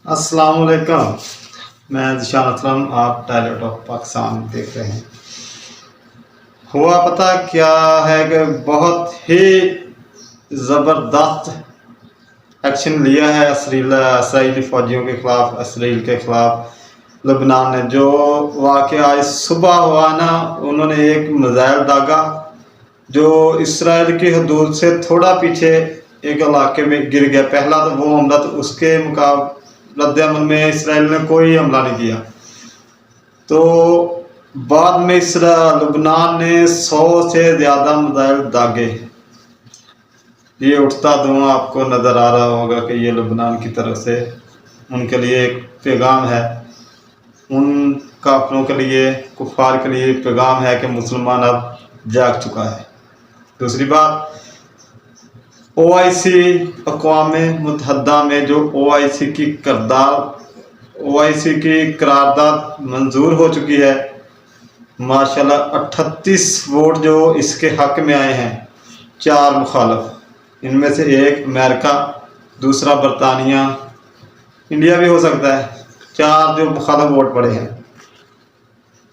السلام علیکم، میں ذیشان اسلم، آپ ٹائلٹ آف پاکستان دیکھ رہے ہیں۔ ہوا پتہ کیا ہے کہ بہت ہی زبردست ایکشن لیا ہے اسرائیلی فوجیوں کے خلاف، اسرائیل کے خلاف لبنان نے۔ جو واقعہ آج صبح ہوا نا، انہوں نے ایک میزائل داغا جو اسرائیل کی حدود سے تھوڑا پیچھے ایک علاقے میں گر گیا۔ پہلا تو وہ حملہ، تو اس کے رد عمل میں اسرائیل نے کوئی حملہ نہیں کیا، تو بعد میں لبنان نے 100 سے زیادہ میزائل داغے۔ یہ اٹھتا دھواں آپ کو نظر آ رہا ہوگا کہ یہ لبنان کی طرف سے ان کے لیے ایک پیغام ہے، ان کافروں کے لیے، کفار کے لیے پیغام ہے کہ مسلمان اب جاگ چکا ہے۔ دوسری بات، OIC اقوام متحدہ میں جو OIC کی قرارداد منظور ہو چکی ہے، ماشاءاللہ 38 ووٹ جو اس کے حق میں آئے ہیں، 4 مخالف، ان میں سے ایک امریکہ، دوسرا برطانیہ، انڈیا بھی ہو سکتا ہے، 4 جو مخالف ووٹ پڑے ہیں۔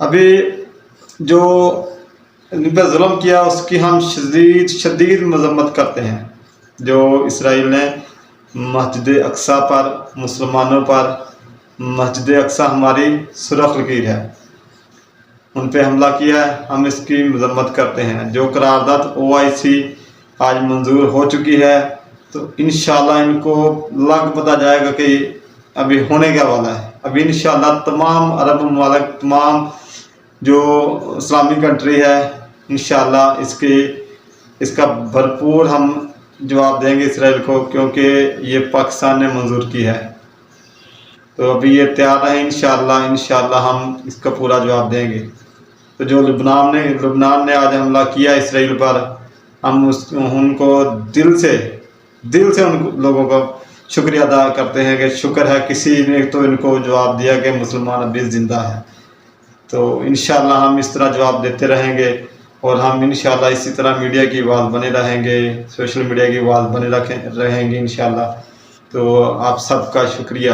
ابھی جو ان پہ ظلم کیا اس کی ہم شدید مذمت کرتے ہیں۔ جو اسرائیل نے مسجد اقصیٰ پر، مسلمانوں پر، مسجد اقصیٰ ہماری سرخ لکیر ہے، ان پہ حملہ کیا ہے، ہم اس کی مذمت کرتے ہیں۔ جو قرارداد OIC آج منظور ہو چکی ہے، تو انشاءاللہ ان کو لگ پتہ جائے گا کہ ابھی ہونے کیا والا ہے۔ ابھی انشاءاللہ تمام عرب ممالک، تمام جو اسلامی کنٹری ہے، انشاءاللہ اس کا بھرپور ہم جواب دیں گے اسرائیل کو، کیونکہ یہ پاکستان نے منظور کی ہے۔ تو ابھی یہ تیار رہیں، انشاءاللہ ہم اس کا پورا جواب دیں گے۔ تو جو لبنان نے آج حملہ کیا اسرائیل پر، ہم ان کو دل سے ان لوگوں کا شکریہ ادا کرتے ہیں کہ شکر ہے کسی نے تو ان کو جواب دیا کہ مسلمان ابھی زندہ ہے۔ تو انشاءاللہ ہم اس طرح جواب دیتے رہیں گے، اور ہم انشاءاللہ اسی طرح میڈیا کی آواز بنے رہیں گے، سوشل میڈیا کی آواز بنے رہیں گے انشاءاللہ۔ تو آپ سب کا شکریہ۔